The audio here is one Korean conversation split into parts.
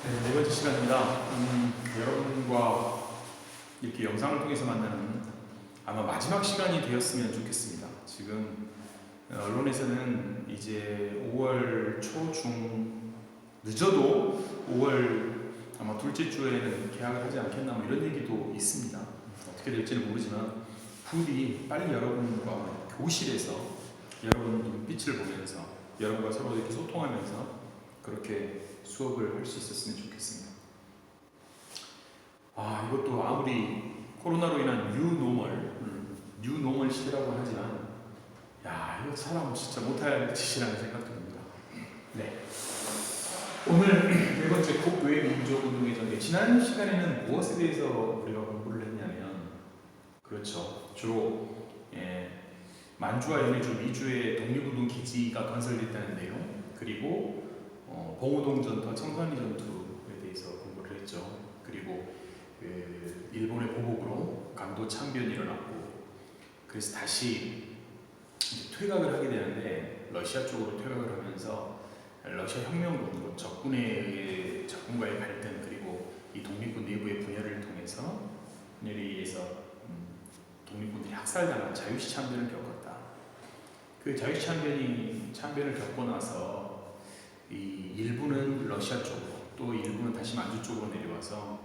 네, 네 번째 시간입니다. 여러분과 이렇게 영상을 통해서 만나는 아마 마지막 시간이 되었으면 좋겠습니다. 지금 언론에서는 이제 5월 초중 늦어도 5월 아마 둘째 주에는 개학을 하지 않겠나 뭐 이런 얘기도 있습니다. 어떻게 될지는 모르지만 부디 빨리 여러분과 교실에서 여러분 눈빛을 보면서 여러분과 서로 이렇게 소통하면서 그렇게 수업을 할 수 있었으면 좋겠습니다. 이것도 아무리 코로나로 인한 뉴노멀 시대라고 하지만 이거 사람 진짜 못할 짓이라는 생각이 듭니다. 네. 오늘 네 번째 국외 민족운동의 전개. 지난 시간에는 무엇에 대해서 우리가 공부를 했냐면 그렇죠. 주로 만주와 연해주 미주의 독립운동 기지가 건설됐다는 내용, 그리고 봉오동 전투와 청산리 전투에 대해서 공부를 했죠. 그리고 일본의 보복으로 강도 참변이 일어났고, 그래서 다시 이제 퇴각을 하게 되는데 러시아 쪽으로 퇴각을 하면서 러시아 혁명군, 적군과의 갈등, 그리고 이 독립군 내부의 분열에 의해서 독립군들이 학살당한 자유시 참변을 겪었다. 그 자유시 참변을 겪고 나서 이 일부는 러시아 쪽으로, 또 일부는 다시 만주 쪽으로 내려와서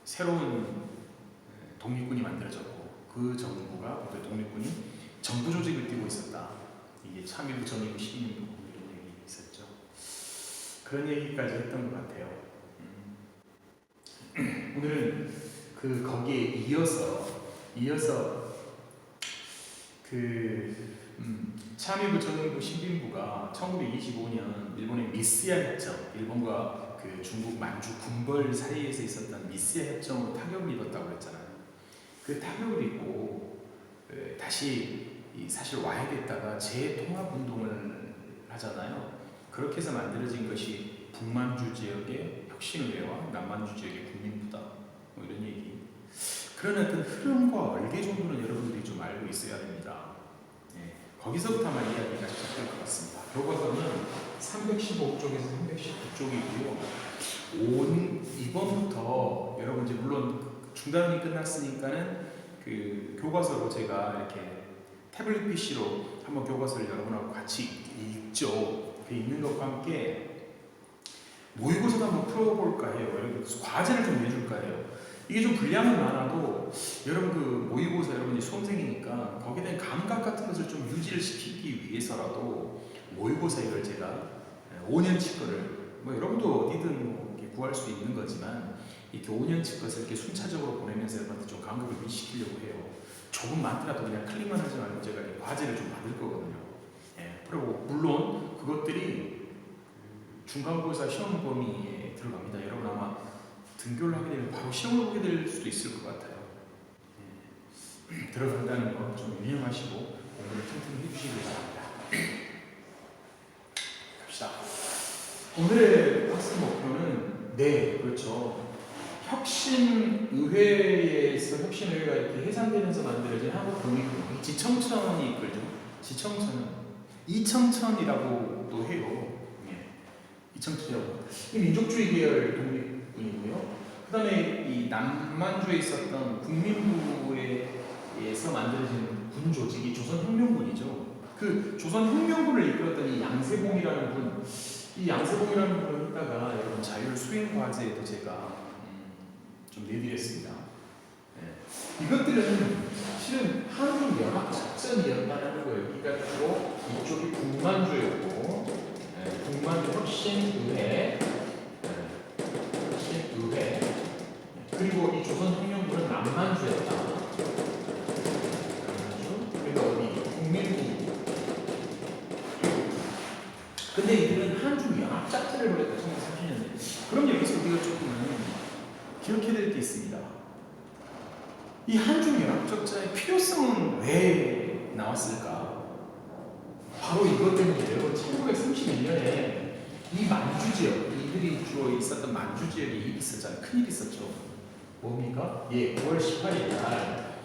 새로운 독립군이 만들어졌고, 그 정부가, 그 독립군이 정부 조직을 띠고 있었다. 이게 참일부 전이부 12년도 이런 얘기 있었죠. 그런 얘기까지 했던 것 같아요. 오늘은 거기에 이어서 참일부 전이부 신빈부가 1925년 일본의 미스야 협정, 일본과 그 중국 만주 군벌 사이에서 있었던 미스야 협정으로 타격을 입었다고 했잖아요. 그 타격을 입고 다시 사실 와야겠다가 재통합운동을 하잖아요. 그렇게 해서 만들어진 것이 북만주 지역의 혁신의회와 남만주 지역의 국민부다, 뭐 이런 얘기. 그런 어떤 흐름과 얼개 정도는 여러분들이 좀 알고 있어야 됩니다. 거기서부터 아마 이야기가 시작될 것 같습니다. 교과서는 315쪽에서 319쪽이고요. 이번부터 여러분 이제 물론 중단이 끝났으니까는 그 교과서로 제가 이렇게 태블릿 PC로 한번 교과서를 여러분하고 같이 읽죠. 그 읽는 것과 함께 모의고사도 한번 풀어볼까 해요. 여러분 과제를 좀 내줄까 해요. 이게 좀 분량은 많아도 여러분 그 모의고사, 여러분 이제 수험생이니까 거기에 대한 감각 같은 것을 좀 유지를 시키기 위해서라도 모의고사 이걸 제가 5년치 거를 뭐 여러분도 어디든 뭐 이렇게 구할 수 있는 거지만 이렇게 5년치 것을 이렇게 순차적으로 보내면서 여러분한테 좀 감각을 유지시키려고 해요. 조금 많더라도 그냥 클릭만 하지 말고 제가 과제를 좀 받을 거거든요. 그리고 물론 그것들이 중간고사 시험 범위에 들어갑니다. 여러분 아마 등교를 하게 되면 바로 시험을 보게 될 수도 있을 것 같아요. 들어간다는 거 좀 유념하시고 공부를 튼튼히 해주시기 바랍니다. 갑시다. 오늘의 학습 목표는 그렇죠. 혁신의회가 이렇게 해산되면서 만들어진 한국 독립군, 지청천이 이끌죠. 지청천은 이청천이라고도 해요. 이청천이라고. 이 민족주의 계열 독립군이고요. 그 다음에 이 남만주에 있었던 국민부에서 만들어진 군 조직이 조선혁명군이죠. 그 조선혁명군을 이끌었던 이 양세봉이라는 분, 이 양세봉이라는 분을 이따가 여러분 자율 수행 과제에도 제가 좀 내드렸습니다. 이것들은 실은 한국 연합 작전이었다는 거예요. 그러니까 주로 이쪽이 북만주였고, 북만주 혁신의회, 그리고 이 조선혁명군은 남만주였다. 그러니까 어디 국민부. 근데 이들은 한중 연합 작전을 벌였다. 1930년대. 그럼 여기서 우리가 조금은 기억해야 될 게 있습니다. 이 한중 연합 작전의 필요성은 왜 나왔을까? 바로 이것 때문이에요. 1931년에 이 만주 지역, 이들이 주로 있었던 만주 지역에 일이 있었잖아요. 큰일이 있었죠. 뭡니까? 9월 18일 날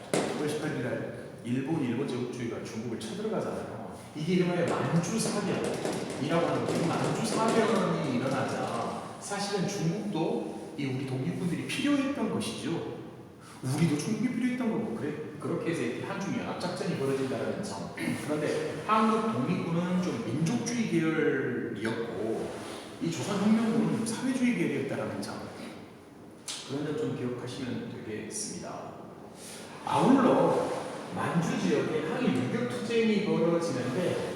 일본 제국주의가 중국을 쳐들어가잖아요. 이게 이름하여 만주 사변이라고 하는 거예요. 만주 사변이 일어나자 사실은 중국도 이 우리 독립군들이 필요했던 것이죠. 우리도 중국이 필요했던 거고 그렇게 해서 한중 연합작전이 벌어진다는 점. 그런데 한국 독립군은 좀 민족주의 계열이었고 이 조선혁명군은 사회주의 계열이었다는 점. 그런 점 좀 기억하시면 되겠습니다. 아울러 만주 지역에 항일 유격 투쟁이 벌어지는데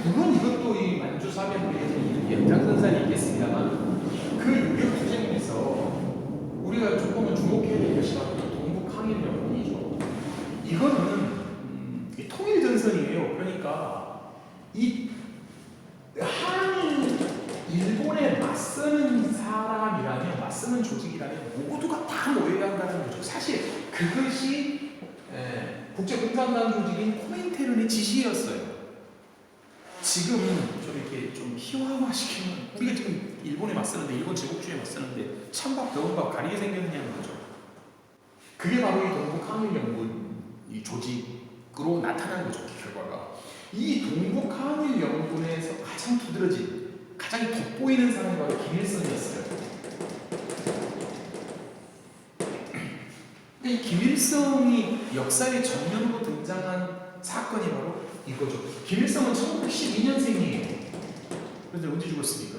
물론 이것도 이 만주 사변부에서 연장선상이 있겠습니다만 그 유격 투쟁에서 우리가 조금은 주목해야 될 것이 바로 동북 항일연군이죠. 이거는 통일 전선이에요. 그러니까 이 한일 일본에 맞서는 사람이라면 맞서는 조직이라면 모두가 다 모여야 한다는 거죠. 사실 그것이 국제공산당 조직인 코민테른의 지시였어요. 지금은 좀 이렇게 좀 희화화시키면 우리가 지금 일본에 맞서는데 일본 제국주의에 맞서는데 찬밥 더운 밥 가리게 생겼냐는 거죠. 그게 바로 이 동북 항일연군 이 조직으로 나타난 거죠. 결과가 이 동북 항일연군에서 가장 두드러진 가장 돋보이는 사람이 바로 김일성이었어요. 이 김일성이 역사의 전면으로 등장한 사건이 바로 이거죠. 김일성은 1912년생이에요. 그런데 언제 죽었습니까?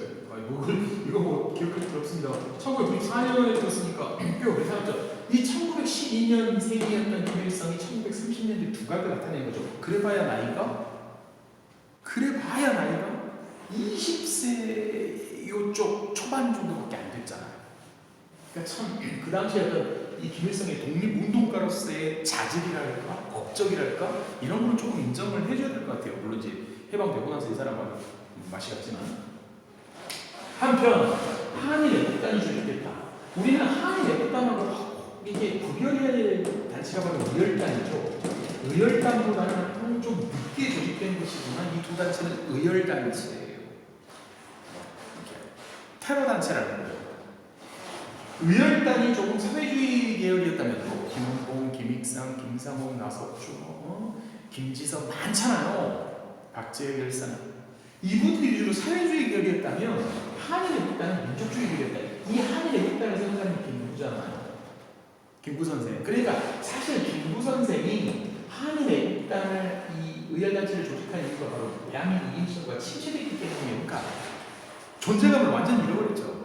이거 뭐 기억할 필요 없습니다. 1994년에 죽었으니까 꽤 오래 살았죠. 이 1912년생이었던 김일성이 1930년대 두각을 나타낸 거죠. 그래봐야 나이가 20세 요쪽 초반 정도밖에 안 됐잖아요. 그러니까 참 그 당시에 어떤 이 김일성의 독립운동가로서의 자질이랄까, 업적이랄까 이런 거는 조금 인정을 해줘야 될 것 같아요. 물론 이제 해방되고 나서 이 사람은 맛이 갔지만 한편 한일 애국단이 조직됐다. 우리는 한일 애국단하고 이게 구별해야 될 단체가 바로 의열단이죠. 의열단보다는 좀 늦게 조직된 것이지만 이 두 단체는 의열단체예요. 테러 단체라는 거예요. 의열단이 조금 사회주의 계열이었다면 김은봉, 김익상, 김상옥, 나석주, 김지성 많잖아요. 박재열 열사는 이분들이 위주로 사회주의 계열이었다면 한일 애국단은 민족주의 계열이었다. 이 한일 애국단을 세운 사람이 김구잖아요. 김구 선생. 그러니까 사실 김구 선생이 한일 애국단을 이 의열단체를 조직한 이유가 바로 대한민국 임시정부가 침체됐기 때문이니까 존재감을 완전히 잃어버렸죠.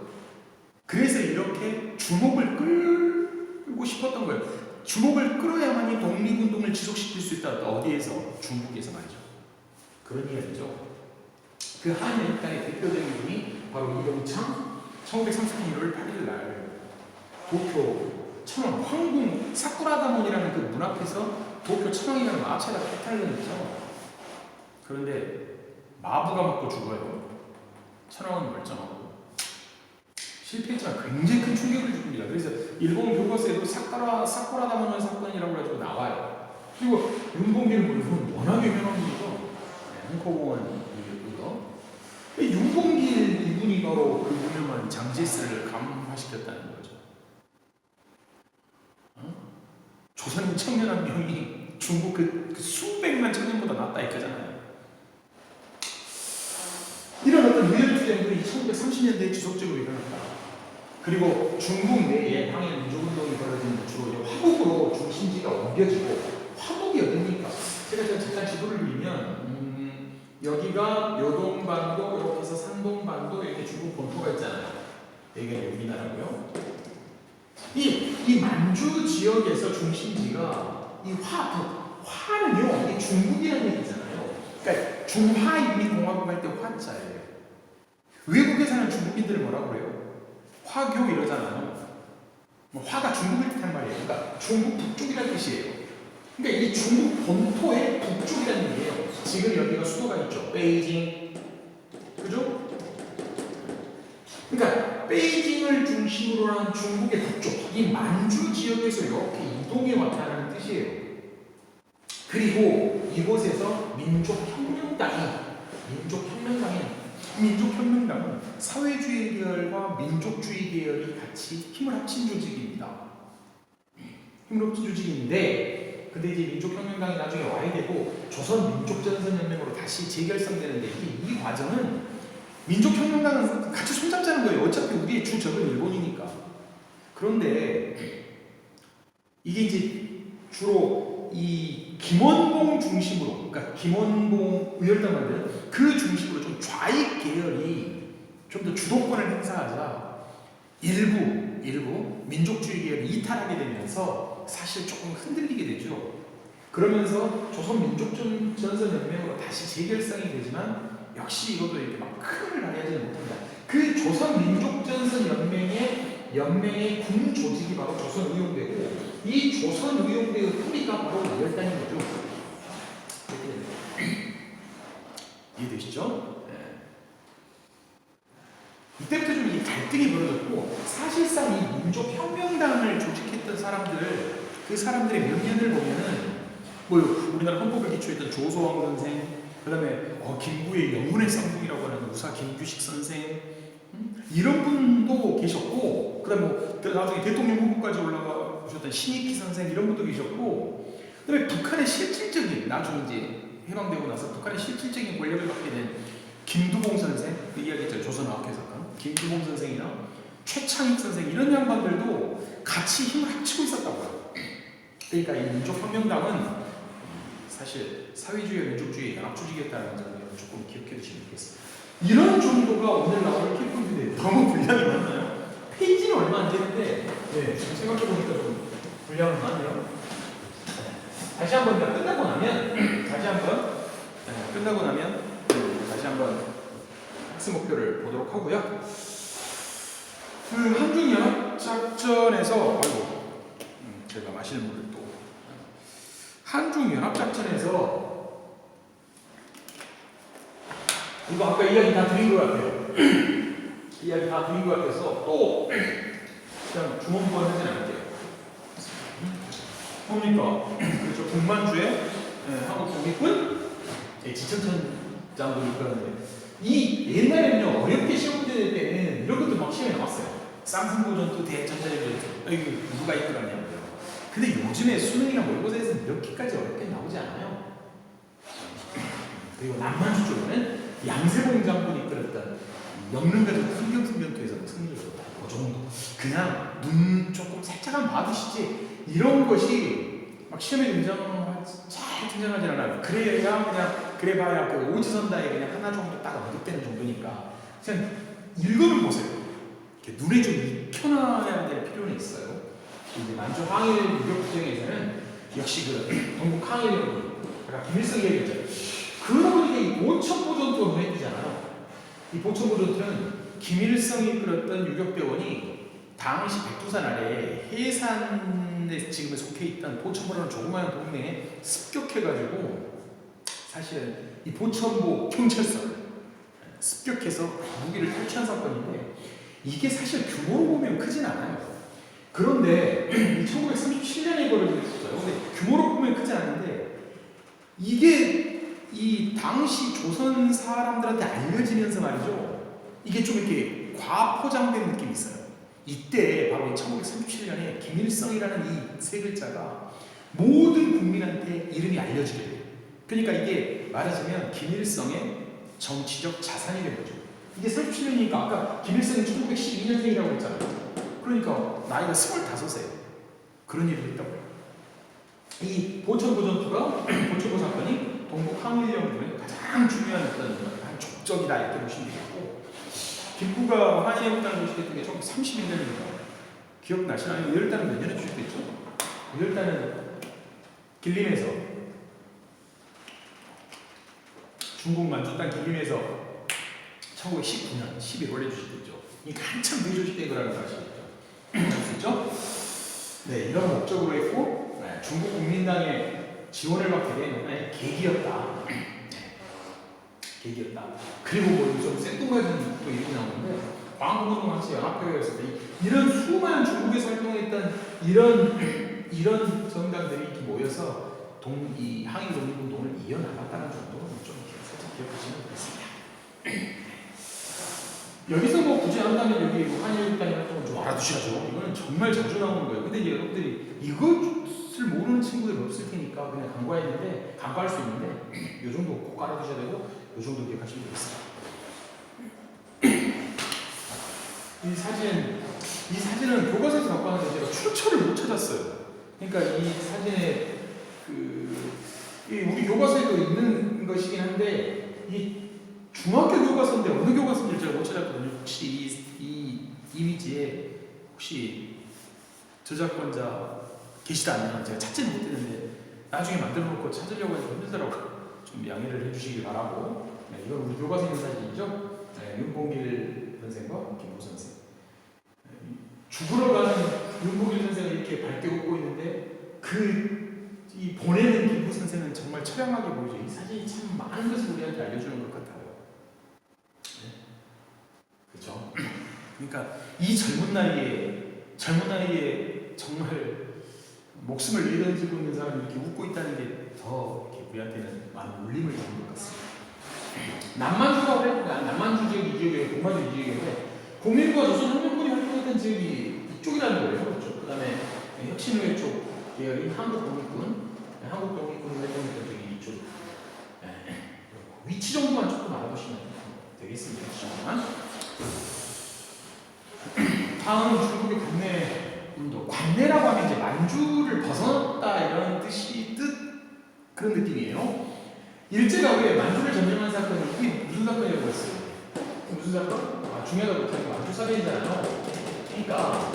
그래서 이렇게 주목을 끌고 싶었던 거예요. 주목을 끌어야만이 독립운동을 지속시킬 수 있다. 어디에서? 중국에서 말이죠. 그런 이야기죠. 그 한일 애국단의 대표적인 분이 바로 이동창 1930년 1월 8일 날 도쿄 천황 황궁 사쿠라다몬이라는 그 문 앞에서 도쿄 천황이라는 마차가 탈려있죠. 그런데 마부가 맞고 죽어요. 천황은 멀쩡하고 실패했지만 굉장히 큰 충격을 줍니다. 그래서 일본 교과서에도 사쿠라다몬 사건이라고 해가지고 나와요. 그리고 윤봉길은 물론 워낙 유명한 분이죠. 홍코공원 이거. 윤봉길 이분이 바로 그 유명한 장제스를 감화시켰다는 거죠. 조선 청년 한 명이 중국 그 수백만 청년보다 낫다 이거잖아요. 이런 어떤 의열투쟁들이 1930년대에 지속적으로 일어났다. 그리고 중국 내에 항일 민족운동이 벌어지는 주로 화북으로 중심지가 옮겨지고 화북이 어딥니까? 제가 잠깐 지도를 그리면 여기가 요동반도 이렇게 해서 산동반도 이렇게 중국 본토가 있잖아요. 여기가 우리나라고요. 이 만주 지역에서 중심지가 이 화는요, 이 중국이라는 얘기잖아요. 그러니까 중화인민공화국 할 때 화자예요. 외국에 사는 중국인들은 뭐라고 그래요? 화교 이러잖아요. 화가 중국을 뜻한 말이에요. 그러니까 중국 북쪽이라는 뜻이에요. 그러니까 이 중국 본토의 북쪽이라는 얘기예요. 지금 여기가 수도가 있죠. 베이징. 그죠? 그러니까 베이징을 중심으로 한 중국의 북쪽, 이 만주 지역에서 이렇게 이동해 왔다는 뜻이에요. 그리고 이곳에서 민족혁명당은 사회주의 계열과 민족주의 계열이 같이 힘을 합친 조직입니다. 힘을 합친 조직인데, 근데 이제 민족혁명당이 나중에 와야 되고 조선민족전선혁명으로 다시 재결성되는데 이 과정은 민족혁명당은 같이 손잡자는 거예요. 어차피 적은 일본이니까. 그런데 이게 이제 주로 이 김원봉 중심으로, 그러니까 김원봉 의열단 만든 그 중심으로 좀 좌익 계열이 좀 더 주도권을 행사하자 일부 민족주의 계열이 이탈하게 되면서 사실 조금 흔들리게 되죠. 그러면서 조선민족전선연맹으로 다시 재결성이 되지만 역시 이것도 이렇게 막 큰 힘을 발휘하지는 못합니다. 그 조선민족전선연맹의 군 조직이 바로 조선의용대고, 이 조선의용대의 뿌리가 바로 의열단인 거죠. 이해되시죠? 네. 이때부터 좀 이 갈등이 벌어졌고, 사실상 이 민족혁명당을 조직했던 사람들, 그 사람들의 면면을 보면은 뭐 우리나라 헌법을 기초했던 조소왕 선생, 그다음에 김구의 영혼의 쌍둥이라고 하는 우사 김규식 선생, 이런 분도 계셨고, 그다음에 뭐 나중에 대통령 후보까지 올라가 보셨던 신익희 선생, 이런 분도 계셨고, 그다음에 북한의 실질적인, 나중에 이제 해방되고 나서 북한의 실질적인 권력을 갖게 된 김두봉 선생, 그 이야기했죠. 조선아학회 사건, 김두봉 선생이나 최창익 선생, 이런 양반들도 같이 힘을 합치고 있었다고요. 그러니까 이 민족혁명당은 사실 사회주의와 민족주의 연합조직이었다는 점을 조금 기억해 두시면 좋겠습니다. 이런 정도가 오늘 나올 키포인트인데 너무 분량이 많나요? 페이지는 얼마 안 되는데, 네, 생각해보니까 좀 분량은 많네요. 다시 한번 끝나고 나면 다시 한번 학습 목표를 보도록 하고요. 그 한중연합작전에서, 제가 마시는 물을 또, 한중연합작전에서 이거 아까 이야기 다 드린 것 같아요. 이야기 다 드린 것 같아서 또 그냥 주문권 하진 않을게요. 뭡니까? 그렇죠. 북만주의 한국 독립군 지천천 장군이 이끌었는데, 이 옛날에는요 어렵게 시험 문제 낼 때는 이런 것도 막 시험에 나왔어요. 쌍승보 전투, 대전자리 전투, 이거 누가 이끌었냐고요. 근데 요즘에 수능이나 모의고사에서는 이렇게까지 어렵게 나오지 않아요. 그리고 남만주 쪽에는 양세봉 장군이 이끌었던 영릉가족 풍경승전투에서 승리를 거뒀다. 그 정도. 그냥 눈 조금 살짝만 봐두시지 이런 것이 막 시험에 잘 등장하지 않아요. 그래봐야 그 오지선다에 그냥 하나 정도 딱 언급되는 정도니까 그냥 읽어는 보세요. 이렇게 눈에 좀 익혀놔야 될 필요는 있어요. 이제 만주 항일 유격 투쟁에서는 역시 그 동북 항일연이 아까 김일성이 얘기했죠. 그러다 보니까 이 보천보 전투가 눈에 띄잖아요. 이 보천보 전투는 김일성이 이끌었던 유격대원이 당시 백두산 아래 해산에 지금 속해 있던 보천보라는 조그마한 동네에 습격해가지고 사실은 이 보천보 경찰서를 습격해서 무기를 탈취한 사건인데, 이게 사실 규모로 보면 크진 않아요. 그런데 1937년에 벌어졌어요. 근데 규모로 보면 크지 않은데, 이게 이 당시 조선 사람들한테 알려지면서 말이죠, 이게 좀 이렇게 과포장된 느낌이 있어요. 이때 바로 1937년에 김일성이라는 이 세 글자가 모든 국민한테 이름이 알려지게 돼요. 그러니까 이게 말하자면 김일성의 정치적 자산이 된 거죠. 이게 37년이니까 아까 김일성이 1912년생이라고 했잖아요. 그러니까 나이가 25세예요. 그런 일을 했다고요. 이 보천보 전투가, 보천보 사건이 동북 항일연군의 가장 중요한 어떤 한 족적이다 이렇게 보시면 되겠고, 김구가 한일연군을 조직했던 게 1931년입니다. 기억나시나요? 의열단은 몇 년에 조직됐죠? 의열단은 길림에서, 중국 만주 땅 길림에서 1919년 11월에 조직됐죠. 그러니까 한참 뒤에 조직된 거라는 걸 아시겠죠? 네, 이런 목적으로 했고, 중국 국민당의 지원을 받게 된 하나의 계기였다. 계기였다. 그리고 뭐 좀 생뚱맞은 또 얘기 나오는데, 광고노동학생 연합회였을 때 이런 수많은 중국에서 활동했던 이런 정당들이 이렇게 모여서 이 항일 독립운동을 이어나갔다는 정도로 좀 살짝 기억하시면 되겠습니다. 여기서 뭐 굳이 한다면 여기 한일단이 활동을 좀 알아두셔야죠. 이거는 정말 자주 나오는 거예요. 근데 이제 여러분들이 이것을 모르는 친구들이 없을 테니까 그냥 간과할 수 있는데, 이 정도 꼭 알아두셔야 되고, 이 정도 기억하시면 되겠습니다. 이 사진은 교과서에서 갖고 왔는데 제가 출처를 못 찾았어요. 그러니까 이 사진에 우리 교과서에도 있는 것이긴 한데 이 중학교 교과서인데 어느 교과서인지 제가 못 찾았거든요. 혹시 이 이미지에 혹시 저작권자 계시다 않나 제가 찾지는 못했는데 나중에 만들어 놓고 찾으려고 해서 힘들더라고요. 좀 양해를 해주시길 바라고. 네, 이건 우리 교과서 있는 사진이죠. 네, 윤봉길 선생과 김호 선생. 네, 죽으러 가는 윤봉길 선생은 이렇게 밝게 웃고 있는데 이 보내는 김호 선생은 정말 처량하게 보이죠. 이 사진이 참 많은 것을 우리한테 알려주는 것 같아요. 네. 그렇죠. 그러니까 이 젊은 나이에 정말 목숨을 내던지고 있는 사람이 이렇게 웃고 있다는 게 더 우리한테는 많은 울림을 주는 것 같습니다. 남만주라고 했는데 남만주 지역이 이 지역이에요. 공만주 이 지역인데 공일과 조선혁명군이 활동했던 지역이 이쪽이라는 거예요. 그렇죠. 그 다음에 혁신후회 쪽 계열인 한국독립군 활동했던 적이 이쪽. 위치 정도만 조금 알아보시면 되겠습니다. 다음 중국의 관내 운동. 관내라고 하면 이제 만주를 벗어났다 이런 그런 느낌이에요. 일제가 왜 만주를 점령한 사건이 이게 무슨 사건이라고 했어요? 무슨 사건? 중요하다 못하니까 만주 사변이잖아요. 그러니까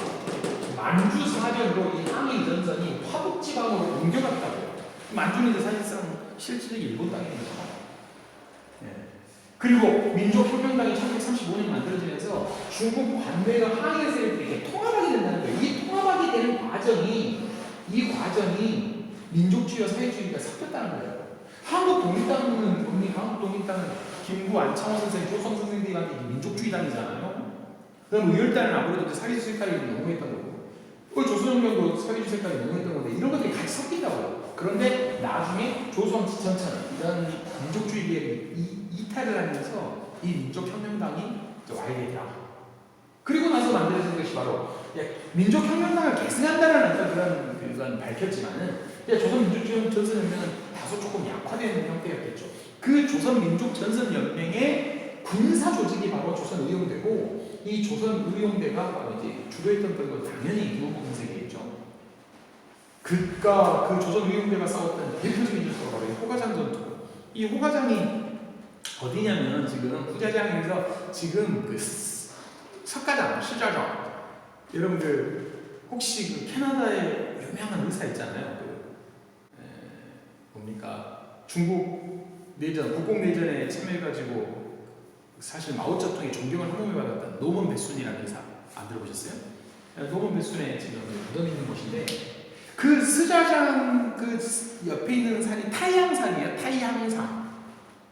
만주 사변으로 이 항해 전선이 화북지방으로 옮겨갔다고요. 만주는 이제 사실상 실질적인 일본 땅입니다. 네. 그리고 민족혁명당이 1935년 만들어지면서 중국 관내가 항해 세력들이 이렇게 통합하게 된다는 거예요. 이 통합하게 되는 과정이 민족주의와 사회주의가 섞였다는 거예요. 한국독립당은 김구, 안창호 선생, 조선 선생들이 만든 민족주의당이잖아요. 그럼 의열단은 아무래도 사회주의 색깔이 너무했던 거고, 조선혁명도 사회주의 색깔이 너무했던 건데 이런 것들이 같이 섞인다고요. 그런데 나중에 조선, 지천천 이런 민족주의 계열이 이탈을 하면서 이 민족혁명당이 와야 되더라. 그리고 나서 만들어진 것이 바로 민족혁명당을 계승한다는 어떤 그런 밝혔지만은 조선민족전선연맹은 다소 조금 약화되는 형태였겠죠. 그 조선민족전선연맹의 군사 조직이 바로 조선의용대고 이 조선의용대가 바로 이제 주도했던 건 당연히 유목공색이겠죠. 그 조선의용대가 싸웠던 대표적인 뉴스가 바로 호가장 전투. 이 호가장이 어디냐면 지금 후자장에서 지금 석가장, 시자장 여러분들 혹시 캐나다에 유명한 의사 있잖아요. 뭡니까 중국 내전, 국공 내전에 참여해가지고 사실 마오쩌둥의 존경을 한 몸에 받았던 노먼 베순이라는 의사 안 들어보셨어요? 노먼 베순의 지금 묻어 있는 곳인데 그 스자장 옆에 있는 산이 타이항산이에요.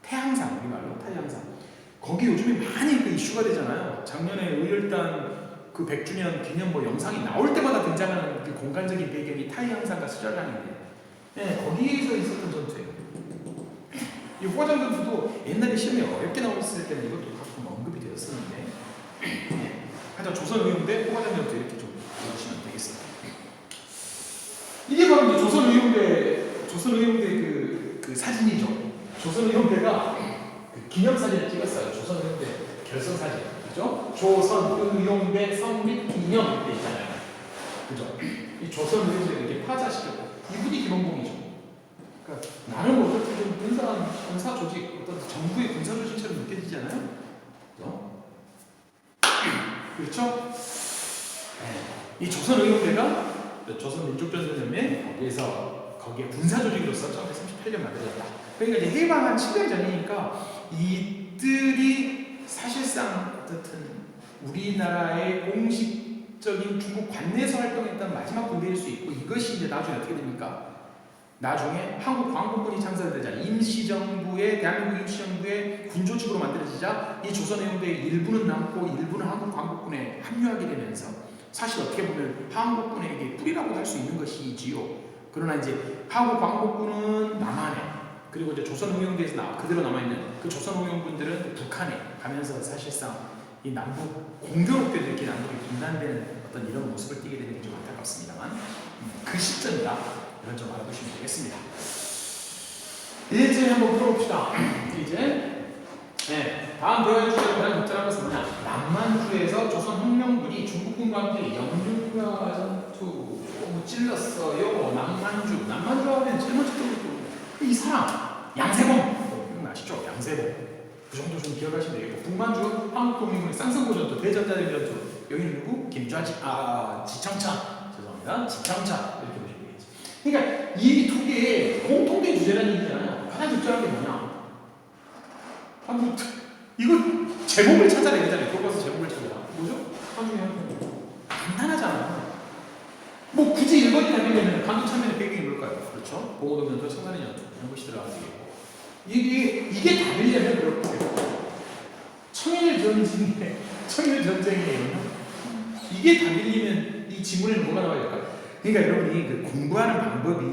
태항산 우리말로 타이항산. 거기 요즘에 많이 이슈가 되잖아요. 작년에 의열단 100주년 기념 영상이 나올 때마다 등장하는 그 공간적인 배경이 타이항산과 스자장인데, 거기에서 있었던 전투예요. 이 호가장 전투도 옛날에 시험에 어렵게 나왔을 때는 이것도 가끔 언급이 되었었는데, 하여튼 조선의용대 호가장 전투 이렇게 좀 보시면 되겠습니다. 이게 바로 이제 조선의용대 그 사진이죠. 조선의용대가 기념사진을 찍었어요. 조선의용대 결성사진. 그죠? 조선의용대 성립 기념 이렇게 있잖아요. 그죠? 이 조선의용대를 이렇게 파자시켰고, 이분이 김원봉이죠. 그러니까 나름 어떻게 좀 군사 조직, 어떤 정부의 군사 조직처럼 느껴지잖아요. 그죠? 그렇죠? 이 조선의용대가 조선민족전선연맹 거기에 군사 조직으로서 1938년 만들어졌다. 그러니까 이제 해방 한 7년 전이니까 이들이 사실상 어떻든 우리나라의 공식적인 중국 관내에서 활동했던 마지막 군대일 수 있고, 이것이 이제 나중에 어떻게 됩니까? 나중에 한국 광복군이 창설되자 대한민국 임시정부의 군조직으로 만들어지자 이 조선해운대의 일부는 남고 일부는 한국 광복군에 합류하게 되면서 사실 어떻게 보면 한국군에게 뿌리라고 할 수 있는 것이지요. 그러나 이제 한국 광복군은 남한에, 그리고 이제 조선의용대에서 그대로 남아있는 그 조선의용군들은 북한에 가면서 사실상 이 남북 공교롭게 이렇게 남북이 분단되는 어떤 이런 모습을 띠게 되는 게 좀 안타깝습니다만, 그 시점이다 이런 점 알아두시면 되겠습니다. 이제 한번 풀어봅시다. 이제 다음 대화의 주제로 가장 적절한 것은 뭐냐? 남만주에서 조선혁명군이 중국군과 함께 영준과 전투 찔렀어요. 남만주 하면 제일 먼저 떠오르는 이 사람 양세범 아시죠? 양세범 그 정도 좀 기억하시면 되겠고 북만주 한국동맹군의 쌍성고 전투 대전자대 전투 여기는 누구? 지청차 죄송합니다. 지청차 이렇게 보시면 되겠죠. 그러니까 이 두 개의 공통된 주제라는 얘기잖아요. 가장 적절한 게 뭐냐? 이거 제목을 찾아내야 되잖아요. 교과서 제목을 찾아라. 뭐죠? 한중에 간단하잖아. 뭐 굳이 1번이 답이면 간도 참여의 배경이 뭘까요? 그렇죠? 봉오동 전투, 청산의 전투 이런 것이 들어가게 되겠고 이게 답이려면 그렇고요. 청일 전쟁이에요. 이게 답이려면 이 지문에는 뭐가 나와야 될까? 그러니까 여러분이 그 공부하는 방법이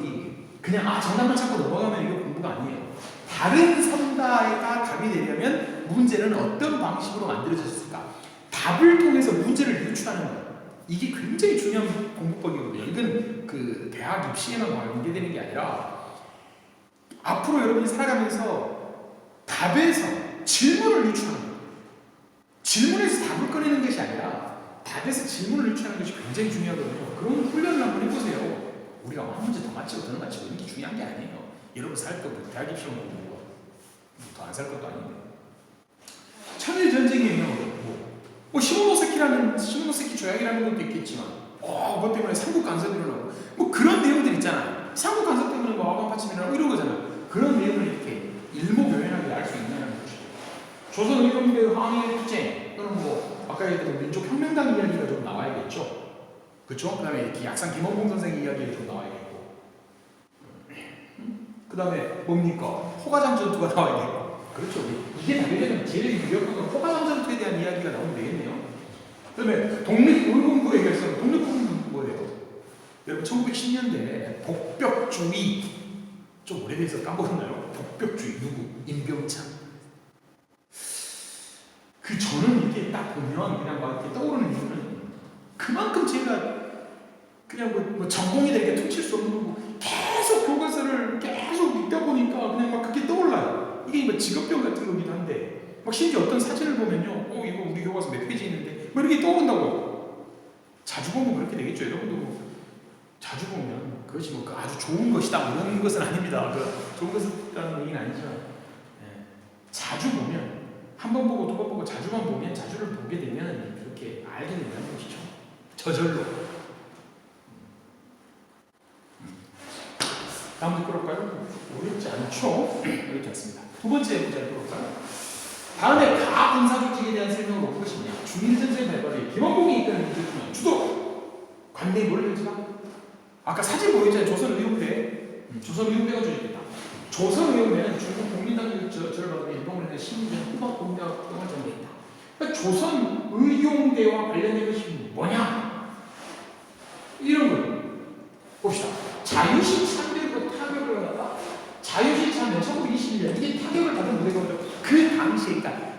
그냥 정답만 찾고 넘어가면 이거 공부가 아니에요. 다른 선다가 답이 되려면 문제는 어떤 방식으로 만들어졌을까? 답을 통해서 문제를 유추하는 거예요. 이게 굉장히 중요한 공부법이거든요. 이건 그 대학 입시에만 관계되는 게 아니라 앞으로 여러분이 살아가면서 답에서 질문을 유추하는 거예요. 질문에서 답을 꺼내는 것이 아니라 답에서 질문을 유추하는 것이 굉장히 중요하거든요. 그런 훈련을 한번 해보세요. 우리가 한 문제 더 맞히고 더 맞히고 이게 중요한 게 아니에요. 여러분 살 것도 대학 입시로 공부 더 안 살 것도 아닌데. 청일전쟁의 영향으로 시모노세키 조약이라는 것도 있겠지만 그것 때문에 삼국 간섭이 일어나고 뭐 그런 내용들 있잖아요. 삼국 간섭 때문에 아광파침이 일어나고 이런 거잖아요. 그런 내용을 이렇게 일목요연하게 알 수 있냐는 거죠. 조선 의병대 항일 투쟁 또는 아까 얘기했던 민족혁명당 이야기가 좀 나와야겠죠. 그렇죠? 그 다음에 약산 김원봉 선생 이야기가 좀 나와야겠고 그 다음에 뭡니까? 호가장 전투가 나와야겠고 그렇죠. 이게 답이려면 제일 유력한 건 호가장 전투에 대한 이야기가 나오면 되겠네요. 그 다음에 독립운동부의 결성 독립운동부 뭐예요? 여러분 1910년대 복벽주의 좀 오래돼서 까먹었나요? 복벽주의 누구? 임병창 저는 이렇게 딱 보면 그냥 이렇게 떠오르는 이유는 그만큼 제가 그냥 전공이 되게 퉁칠 수 없는 거고 계속 교과서를 계속 읽다 보니까 그냥 그게 떠올라요. 이게 직업병 같은 거기도 한데 심지어 어떤 사진을 보면요, 이거 우리 교과서 몇 페이지 있는데 이렇게 떠오른다고요. 자주 보면 그렇게 되겠죠. 여러분도 자주 보면 그것이 아주 좋은 것이다 이런 것은 아닙니다. 좋은 것이라는 얘기는 아니죠. 네. 자주 보면 한 번 보고 두 번 보고 자주만 보면 자주를 보게 되면 그렇게 알게 된다는 것이죠. 저절로. 다음 끌어볼까요? 어렵지 않죠? 어렵지 않습니다. 두 번째 문제를 끌어볼까요? 다음에 가 군사조직에 대한 설명을 무엇이냐? 중일전쟁 발발에 김원봉이 이끄는 민족주의 주도 관대히 뭘 했지나? 아까 사진 보였잖아요. 조선의용대. 조선의용대가 조직했다. 조선의용대는 중국 국민당 저를 받으면 일본을 낸 신전 후박 공작 등을 전개했다. 그러니까 조선의용대와 관련된 것이 뭐냐? 이런 걸 봅시다. 자유시 참배로 타격을 받았다. 자유시 참배 1921년 이게 타격을 받은 무대거든요. 그 당시에 그러니까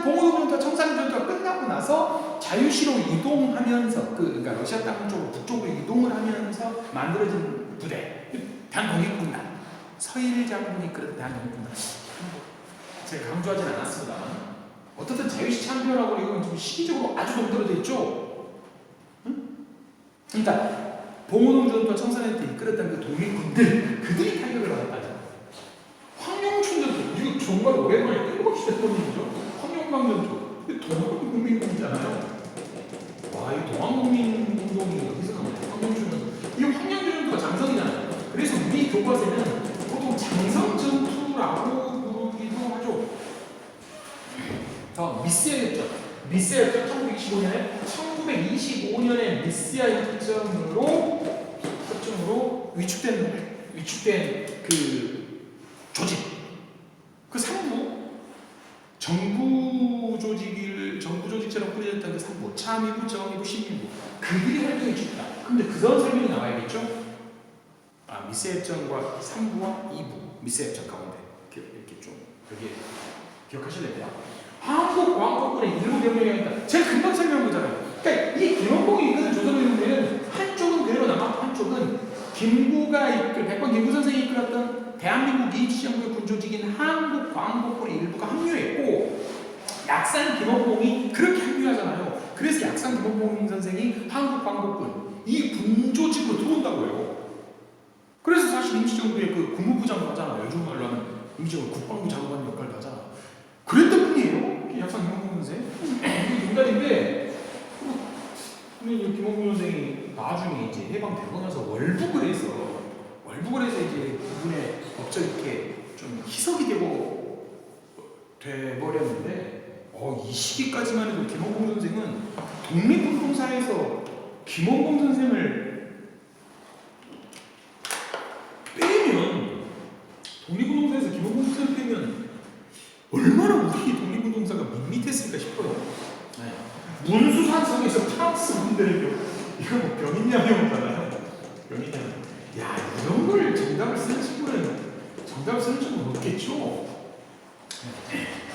봉오동 전투와 청산 전투가 끝나고 나서 자유시로 이동하면서 그러니까 러시아 땅 쪽으로 북쪽으로 이동을 하면서 만들어진 부대 대한독립군단 서일 장군이 이끄는 대한독립군단. 제가 강조하진 않았습니다. 어떻든 자유시 참배라고 이건 좀 시기적으로 아주 동떨어져 있죠. 응? 그러니까 봉오동 전투와 청산의 때 이끌었던 그 독립군들 그들이 타격을 받았다죠. 황룡춘 전투 이거 정말 오랜만에 뜬금없이 됐던 일이죠. 황룡강 전투 동학국민운동이잖아요. 와, 이 동학국민운동이 어디서 나온 거야? 황룡춘 전투. 이 황룡춘 전투가 장성이잖아요. 그래서 우리 교과서에는 보통 장성 전투라고 부르기도 하죠. 자, 미스야 협정. 미스야 협정 1925년에 미스야 협정으로 위축된 그 조직, 그 상부 정부 조직처럼 꾸려졌던 그 상부, 참의부, 정의부, 신민부 그들이 활동이 중이다. 근데 그 다음 설명이 나와야겠죠. 미스 협정과 상부와 이부, 미스 협정 가운데 이렇게 좀 여기 기억하실래요? 한국광복군의 일부 병력이 있다. 제가 금방 설명한 거잖아요. 그러니까 이 김원봉이 이끄는 조선의용대는 한쪽은 그대로 남았고 한쪽은 백번 김구 선생이 이끌었던 대한민국 이익시정부의 군조직인 한국광복군의 일부가 합류했고 약산 김원봉이 그렇게 합류하잖아요. 그래서 약산 김원봉 선생이 한국광복군 이 군조직으로 들어온다고요. 그래서 사실 임시정부의 그 국무부 장관 하잖아요. 요즘 말로 하면 임시정부 국방부 장관 역할도 하잖아. 그랬던 분이에요. 약산 김원봉 선생. 이게 농담인데 그러면 김원봉 선생이 나중에 이제 해방되고 나서 월북을 해서 이제 그분의 업적 이렇게 좀 희석이 돼버렸는데 이 시기까지만 해도 김원봉 선생은 독립운동사에서 김원봉 선생을 빼면 독립운동사에서 김원봉 선생을 빼면 얼마나 우리 독립운동사가 밋밋했을까 싶어요. 네. 문수산성에서 프랑스 군대를 이거 뭐 병인양이었잖아요. 병인양. 야, 이런 걸 정답을 쓰는 친구는 없겠죠.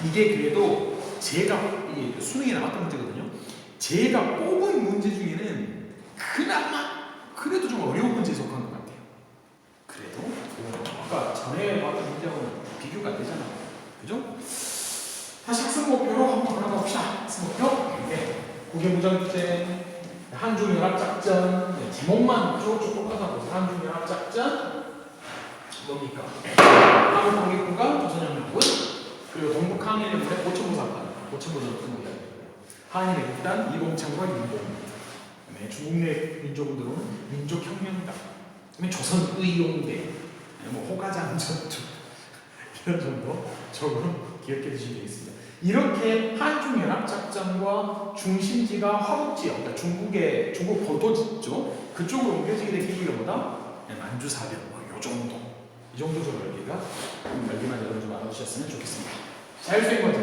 이게 그래도 이게 수능에 나왔던 문제거든요. 제가 뽑은 문제 중에는 그나마 그래도 좀 어려운 문제에 속한 것 같아요. 그래도 아까 전에 봤던 문제하고는 비교가 안 되잖아요. 그죠? 다시 학습 목표로 한번 돌아가 봅시다. 학습 목표. 네. 고개무장투쟁, 한중연합작전, 네. 제목만 쭉쭉 가다 보세요. 한중연합작전 뭡니까? 한국 독립군과 조선혁명군, 그리고 동북항해연대 보천보사관, 보천보전투 한인의 극단 이봉창과 윤봉, 중국 내 민족들은 민족혁명당, 조선의용대, 호가장 전투 이런 정도 적으로 기억해 두시면 되겠습니다. 이렇게 한중연합작전과 중심지가 화북지역, 그러니까 중국 본토죠. 그쪽으로 옮겨지게 된 계기가 뭐다? 만주사변, 요 정도. 이 정도 좀 열기만 여러분 좀 알아주셨으면 좋겠습니다. 자율수행과제.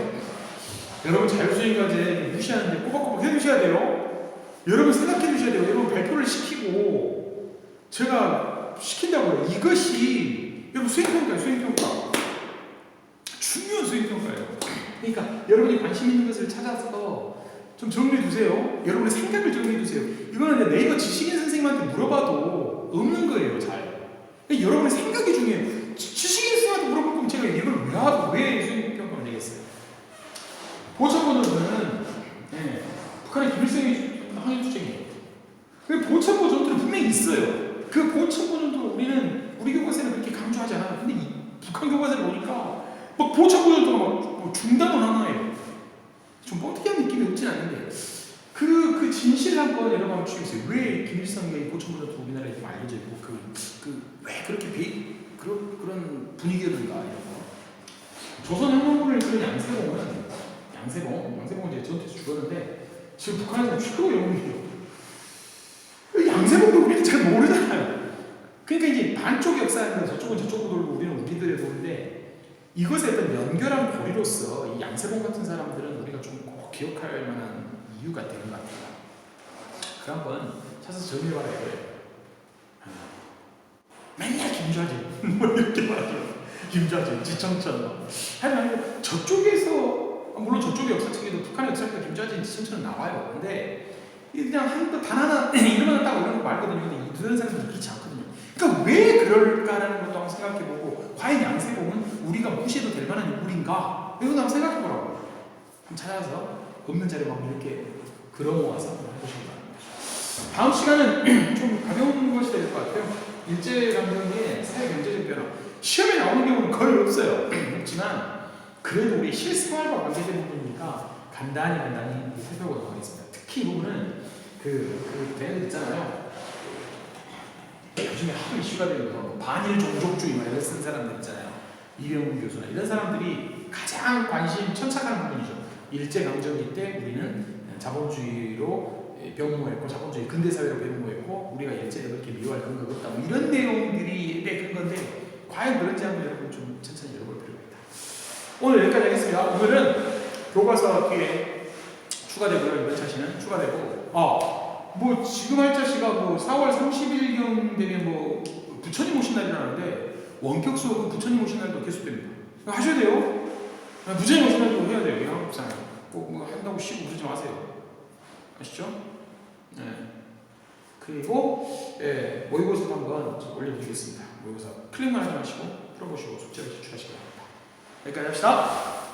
여러분 자율수행과제 무시하는데 꼬박꼬박 해두셔야 돼요. 여러분 생각해 두셔야 돼요. 여러분 발표를 시키고 제가 시킨다고요. 이것이 여러분 수행평가. 중요한 수행평가예요. 그러니까 여러분이 관심 있는 것을 찾아서 좀 정리해 두세요. 여러분의 생각을 정리해 두세요. 이거는 네이버 지식인 선생님한테 물어봐도 없는 거예요. 잘. 그러니까 여러분의 생각이 중요해요. 지식인 선생님한테 물어볼 거면 제가 이걸 왜 수행평가를 내겠어요? 보천보전은 북한의 김일성이 항일투쟁이에요. 그 보천보 전투는 분명히 있어요. 그 보천보 전투 우리 교과서에는 그렇게 강조하지 않아요. 근데 이 북한 교과서를 보니까 막 보천보 전투가 막 중단을 하나예요. 좀 뻥튀기한 느낌이 없진 않는데 그 진실을 한번 여러분 한번 추려보세요. 왜 김일성이 이 보천보 전투 우리나라에 좀 알려져 있고 왜 그렇게 그런 분위기였는가 이런 거. 조선혁명군을 이끌은 양세봉은 이제 전투에서 죽었는데 지금 북한에서 최고 영웅이에요. 양세봉도 우리는 잘 모르잖아요. 그러니까 이제 반쪽 역사는 저쪽은 저쪽으로 돌고 우리는 우리들에 도는데 이것에 어떤 연결한 고리로서 이 양세봉 같은 사람들은 우리가 좀 꼭 기억할 만한 이유가 되는 것 같아요. 그 한번 찾아서 정리해봐라 이거예요. 맨날 김좌진 이렇게 말하죠. 김좌진, 지청천. 하지만 저쪽에서 물론 저쪽의 역사책에도 북한의 역사책도 김좌진, 지청천은 나와요. 근데 그냥 단 하나 이름만 딱 올리는 거 말거든요. 근데 이런 사람들은 그렇지 않거든요. 그러니까 왜 그럴까라는 것도 한번 생각해보고 과연 양세봉은 우리가 무시해도 될 만한 인물인가? 이거 한번 생각해보라고. 한번 찾아서 없는 자료만 이렇게 걸어모아서 해보시기 바랍니다. 다음 시간은 좀 가벼운 것이 될 것 같아요. 일제강점기의 사회경제적 변화. 시험에 나오는 경우는 거의 없어요. 없지만 그래도 우리 실생활과 관계된 부분이니까 간단히 살펴보도록 하겠습니다. 특히 이 부분은 그 대학 있잖아요. 요즘에 하도 이슈가 되는 거 반일 종족주의 말을 쓴 사람들 있잖아요. 이병훈 교수나 이런 사람들이 가장 천착하는 부분이죠. 일제강점기 때 우리는 자본주의로 변모했고 자본주의 근대사회로 변모했고 우리가 일제를 그렇게 미워할 근거가 없다. 뭐 이런 내용들이 근거인데 과연 그런지 한번 여러분 좀 천천히 열어볼 필요가 있다. 오늘 여기까지 하겠습니다. 오늘은 교과서 뒤에 추가되고요. 이번 차시는 추가되고 뭐 지금 할 자시가 뭐 4월 30일경 되면 부처님 오신 날이라는데 원격 수업은 부처님 오신 날도 계속됩니다. 하셔야 돼요. 부처님 오신 날도 해야 돼요. 한국 사람 꼭 한다고 쉬고 그러지 마세요. 아시죠? 네. 그리고 모의고사 한번 올려드리겠습니다. 모의고사 클릭만 하지 마시고 풀어보시고 숙제를 제출하시기 바랍니다. 여기까지 합시다.